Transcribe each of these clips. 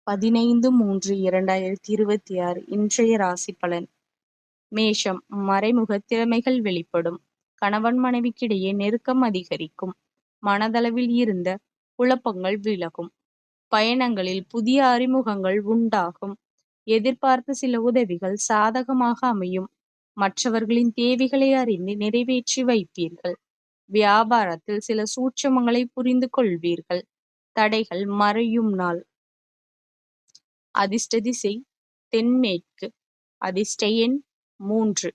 15-3-2026 இன்றைய ராசி பலன். மேஷம். மறைமுக திறமைகள் வெளிப்படும். கணவன் மனைவிக்கிடையே நெருக்கம் அதிகரிக்கும். மனதளவில் இருந்த குழப்பங்கள் விலகும். பயணங்களில் புதிய அறிமுகங்கள் உண்டாகும். எதிர்பார்த்த சில உதவிகள் சாதகமாக அமையும். மற்றவர்களின் தேவைகளை அறிந்து நிறைவேற்றி வைப்பீர்கள். வியாபாரத்தில் சில சூட்சமங்களை புரிந்து கொள்வீர்கள். தடைகள் மறையும் நாள். அதிர்ஷ்ட திசை தென்மேற்கு. அதிர்ஷ்ட எண் 3.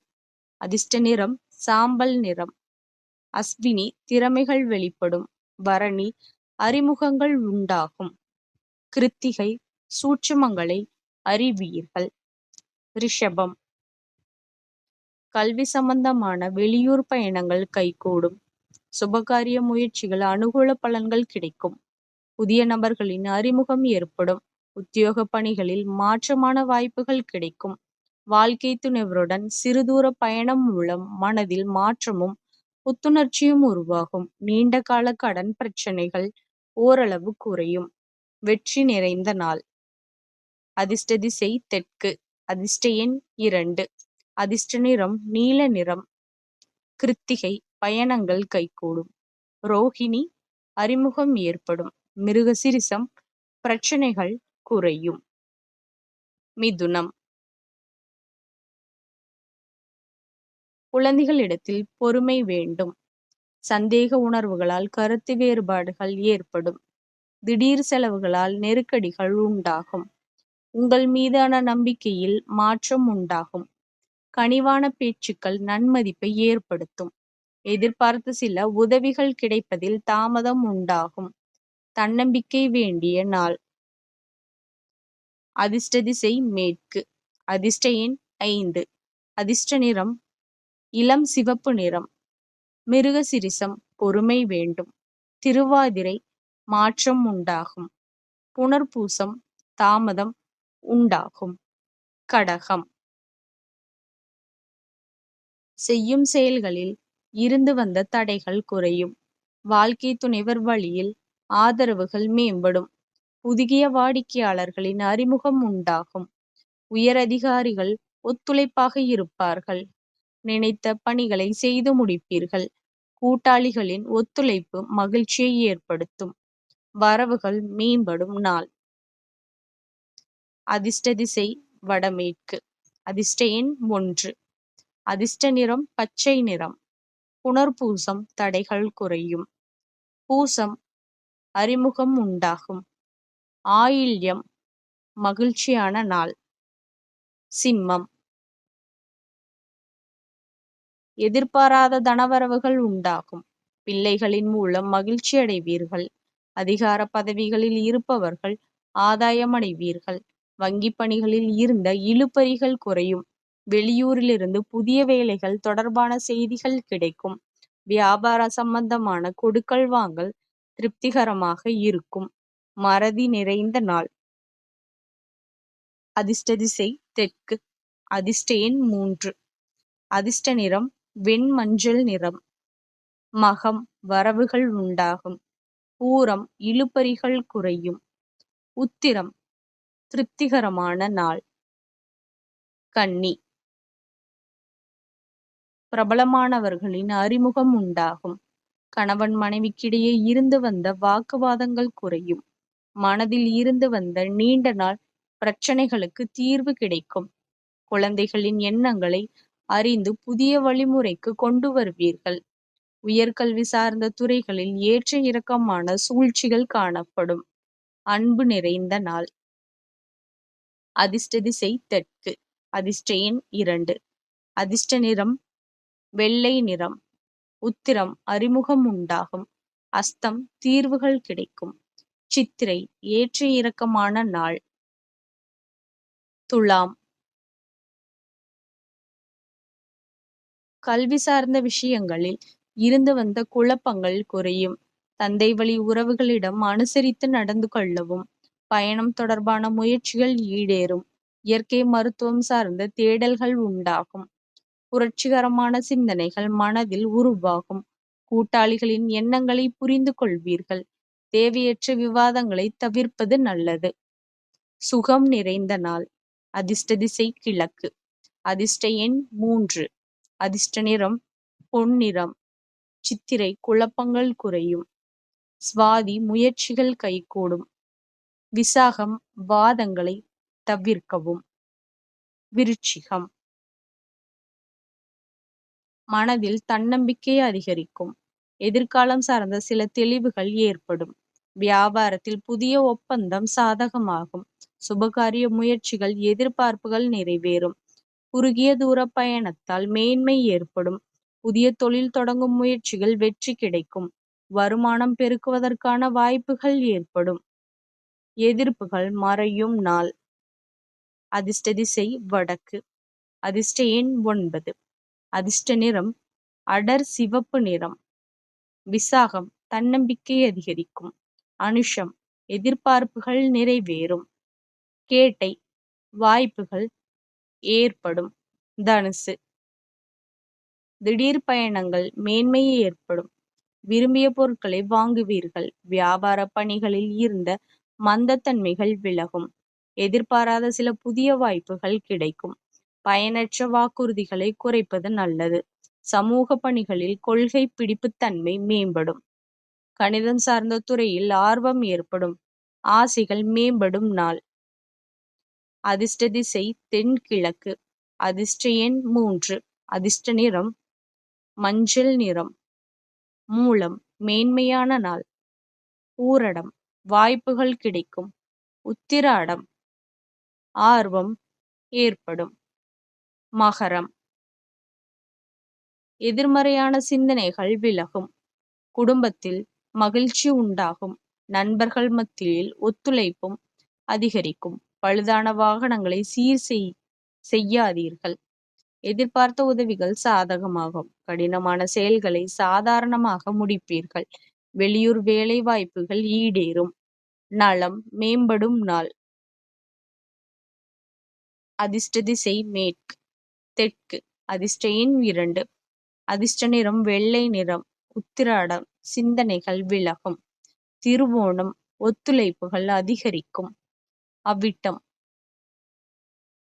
அதிர்ஷ்ட நிறம் சாம்பல் நிறம். அஸ்வினி திறமைகள் வெளிப்படும். பரணி அறிமுகங்கள் உண்டாகும். கிருத்திகை சூட்சுமங்களை அறிவீர்கள். ரிஷபம். கல்வி சம்பந்தமான வெளியூர் பயணங்கள் கைகூடும். சுபகாரிய முயற்சிகள் அனுகூல பலன்கள் கிடைக்கும். புதிய நபர்களின் அறிமுகம் ஏற்படும். உத்தியோக பணிகளில் மாற்றமான வாய்ப்புகள் கிடைக்கும். வாழ்க்கை துணைவருடன் சிறுதூர பயணம் மூலம் மனதில் மாற்றமும் புத்துணர்ச்சியும் உருவாகும். நீண்ட கால கடன் பிரச்சனைகள் ஓரளவு குறையும். வெற்றி நிறைந்த நாள். அதிர்ஷ்ட திசை தெற்கு. அதிர்ஷ்ட எண் 2. அதிர்ஷ்ட நிறம் நீல நிறம். கிருத்திகை பயணங்கள் கைகூடும். ரோஹிணி அறிமுகம் ஏற்படும். மிருகசிரிசம் பிரச்சனைகள் குறையும். மிதுனம். குழந்தைகளிடத்தில் பொறுமை வேண்டும். சந்தேக உணர்வுகளால் கருத்து வேறுபாடுகள் ஏற்படும். திடீர் செலவுகளால் நெருக்கடிகள் உண்டாகும். உங்கள் மீதான நம்பிக்கையில் மாற்றம் உண்டாகும். கனிவான பேச்சுக்கள் நன்மதிப்பை ஏற்படுத்தும். எதிர்பார்த்த சில உதவிகள் கிடைப்பதில் தாமதம் உண்டாகும். தன்னம்பிக்கை வேண்டிய நாள். அதிர்ஷ்ட திசை மேற்கு. அதிர்ஷ்ட எண் 5. அதிர்ஷ்ட நிறம் இளம் சிவப்பு நிறம். மிருகசிரிசம் பொறுமை வேண்டும். திருவாதிரை மாற்றம் உண்டாகும். புனர்பூசம் தாமதம் உண்டாகும். கடகம். செய்யும் செயல்களில் இருந்து வந்த தடைகள் குறையும். வாழ்க்கை துணைவர் வழியில் ஆதரவுகள் மேம்படும். புதிய வாடிக்கையாளர்களின் அறிமுகம் உண்டாகும். உயர் அதிகாரிகள் ஒத்துழைப்பாக இருப்பார்கள். நினைத்த பணிகளை செய்து முடிப்பீர்கள். கூட்டாளிகளின் ஒத்துழைப்பு மகிழ்ச்சியை ஏற்படுத்தும். வரவுகள் மேம்படும் நாள். அதிர்ஷ்ட திசை வடமேற்கு. அதிர்ஷ்ட எண் 1. அதிர்ஷ்ட நிறம் பச்சை நிறம். புனர்பூசம் தடைகள் குறையும். பூசம் அறிமுகம் உண்டாகும். ஆயில்யம் மகிழ்ச்சியான நாள். சிம்மம். எதிர்பாராத தனவரவுகள் உண்டாகும். பிள்ளைகளின் மூலம் மகிழ்ச்சி அடைவீர்கள். அதிகார பதவிகளில் இருப்பவர்கள் ஆதாயம் அடைவீர்கள். வங்கி பணிகளில் இருந்த இழுபறிகள் குறையும். வெளியூரிலிருந்து புதிய வேலைகள் தொடர்பான செய்திகள் கிடைக்கும். வியாபார சம்பந்தமான கொடுக்கல் வாங்கல் திருப்திகரமாக இருக்கும். மறதி நிறைந்த நாள். அதிர்ஷ்ட திசை தெற்கு. அதிர்ஷ்ட எண் 3. அதிர்ஷ்ட நிறம் வெண்மஞ்சள் நிறம். மகம் வரவுகள் உண்டாகும். பூரம் இழுபறிகள் குறையும். உத்திரம் திருப்திகரமான நாள். கன்னி. பிரபலமானவர்களின் அறிமுகம் உண்டாகும். கணவன் மனைவிக்கிடையே இருந்து வந்த வாக்குவாதங்கள் குறையும். மனதில் இருந்து வந்த நீண்ட நாள் பிரச்சனைகளுக்கு தீர்வு கிடைக்கும். குழந்தைகளின் எண்ணங்களை அறிந்து புதிய வழிமுறைக்கு கொண்டு வருவீர்கள். உயர்கல்வி சார்ந்த துறைகளில் ஏற்ற இறக்கமான சூழ்ச்சிகள் காணப்படும். அன்பு நிறைந்த நாள். அதிர்ஷ்ட திசை தெற்கு. அதிர்ஷ்ட எண் 2. அதிர்ஷ்ட நிறம் வெள்ளை நிறம். உத்திரம் அறிமுகம் உண்டாகும். அஸ்தம் தீர்வுகள் கிடைக்கும். சித்திரை ஏற்ற இறக்கமான நாள். துலாம். கல்வி சார்ந்த விஷயங்களில் இருந்து வந்த குழப்பங்கள் குறையும். தந்தை வழி உறவுகளிடம் அனுசரித்து நடந்து கொள்ளவும். பயணம் தொடர்பான முயற்சிகள் ஈடேறும். இயற்கை மருத்துவம் சார்ந்த தேடல்கள் உண்டாகும். புரட்சிகரமான சிந்தனைகள் மனதில் உருவாகும். கூட்டாளிகளின் எண்ணங்களை புரிந்து கொள்வீர்கள். தேவையற்ற விவாதங்களை தவிர்ப்பது நல்லது. சுகம் நிறைந்த நாள். அதிர்ஷ்ட திசை கிழக்கு. அதிர்ஷ்ட எண் 3. அதிர்ஷ்ட நிறம் பொன்னிறம். சித்திரை குழப்பங்கள் குறையும். சுவாதி முயற்சிகள் கைகூடும். விசாகம் வாதங்களை தவிர்க்கவும். விருச்சிகம் மனதில் தன்னம்பிக்கை அதிகரிக்கும். எதிர்காலம் சார்ந்த சில தெளிவுகள் ஏற்படும். வியாபாரத்தில் புதிய ஒப்பந்தம் சாதகமாகும். சுபகாரிய முயற்சிகள் எதிர்பார்ப்புகள் நிறைவேறும். குறுகிய தூர பயணத்தால் மேன்மை ஏற்படும். புதிய தொழில் தொடங்கும் முயற்சிகள் வெற்றி கிடைக்கும். வருமானம் பெருக்குவதற்கான வாய்ப்புகள் ஏற்படும். எதிர்ப்புகள் மறையும் நாள். அதிர்ஷ்ட திசை வடக்கு. அதிர்ஷ்ட எண் 9. அதிர்ஷ்ட நிறம் அடர் சிவப்பு நிறம். விசாகம் தன்னம்பிக்கை அதிகரிக்கும். அனுஷம் எதிர்பார்ப்புகள் நிறைவேறும். கேட்டை வாய்ப்புகள் ஏற்படும். தனுசு திடீர் பயணங்கள் மேன்மையை ஏற்படும். விரும்பிய பொருட்களை வாங்குவீர்கள். வியாபார பணிகளில் இருந்த மந்தத்தன்மைகள் விலகும். எதிர்பாராத சில புதிய வாய்ப்புகள் கிடைக்கும். பயனற்ற வாக்குறுதிகளை குறைப்பது நல்லது. சமூக பணிகளில் கொள்கை பிடிப்புத்தன்மை மேம்படும். கணிதம் சார்ந்த துறையில் ஆர்வம் ஏற்படும். ஆசைகள் மேம்படும் நாள். அதிர்ஷ்ட திசை தென்கிழக்கு. அதிர்ஷ்ட எண் 3. அதிர்ஷ்ட நிறம் மஞ்சள் நிறம். மூலம் மேன்மையான நாள். பூரடம் வாய்ப்புகள் கிடைக்கும். உத்திராடம் ஆர்வம் ஏற்படும். மகரம் எதிர்மறையான சிந்தனைகள் விலகும். குடும்பத்தில் மகிழ்ச்சி உண்டாகும். நண்பர்கள் மத்தியில் ஒத்துழைப்பும் அதிகரிக்கும். பழுதான வாகனங்களை செய்யாதீர்கள். எதிர்பார்த்த உதவிகள் சாதகமாகும். கடினமான செயல்களை சாதாரணமாக முடிப்பீர்கள். வெளியூர் வேலை வாய்ப்புகள் ஈடேறும். நலம் மேம்படும் நாள். அதிர்ஷ்ட திசை மேற்கு தெற்கு. அதிர்ஷ்ட எண் 2. அதிர்ஷ்ட நிறம் வெள்ளை நிறம். உத்திராடம் சிந்தனைகள் விலகும். திருவோணம் ஒத்துழைப்புகள் அதிகரிக்கும். அவிட்டம்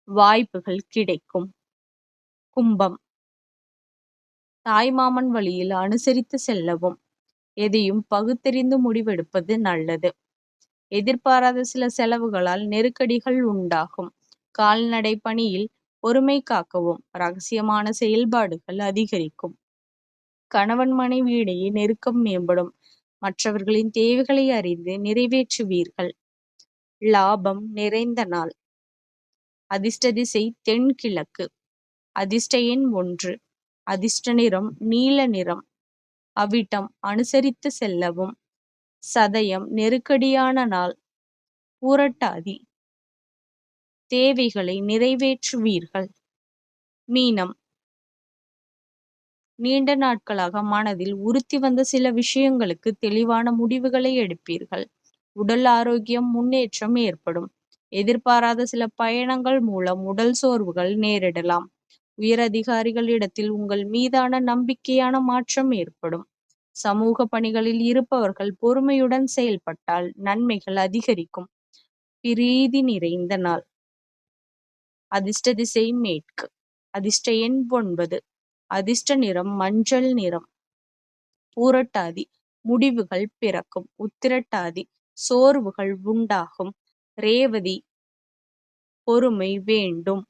வாய்ப்புகள் கிடைக்கும். கும்பம் தாய்மாமன் வழியில் அனுசரித்து செல்லவும். எதையும் பகுத்தறிந்து முடிவெடுப்பது நல்லது. எதிர்பாராத சில செலவுகளால் நெருக்கடிகள் உண்டாகும். கால்நடை பணியில் பொறுமை காக்கவும். ரகசியமான செயல்பாடுகள் அதிகரிக்கும். கணவன் மனைவி இடையே நெருக்கம் மேம்படும். மற்றவர்களின் தேவைகளை அறிந்து நிறைவேற்றுவீர்கள். லாபம் நிறைந்த நாள். அதிர்ஷ்ட திசை தென்கிழக்கு. அதிர்ஷ்ட எண் 1. அதிர்ஷ்ட நிறம் நீல நிறம். அவிட்டம் அனுசரித்து செல்லவும். சதயம் நெருக்கடியான நாள். பூரட்டாதி தேவைகளை நிறைவேற்றுவீர்கள். மீனம் நீண்ட நாட்களாக மனதில் உறுத்தி வந்த சில விஷயங்களுக்கு தெளிவான முடிவுகளை எடுப்பீர்கள். உடல் ஆரோக்கியம் முன்னேற்றம் ஏற்படும். எதிர்பாராத சில பயணங்கள் மூலம் உடல் சோர்வுகள் நேரிடலாம். உயரதிகாரிகளிடத்தில் உங்கள் மீதான நம்பிக்கையான மாற்றம் ஏற்படும். சமூக பணிகளில் இருப்பவர்கள் பொறுமையுடன் செயல்பட்டால் நன்மைகள் அதிகரிக்கும். பிரீதி நிறைந்த நாள். அதிர்ஷ்ட திசை மேற்கு. அதிர்ஷ்ட எண் 9. அதிர்ஷ்ட நிறம் மஞ்சள் நிறம். பூரட்டாதி முடிவுகள் பிறக்கும். உத்திரட்டாதி சோர்வுகள் உண்டாகும். ரேவதி பொறுமை வேண்டும்.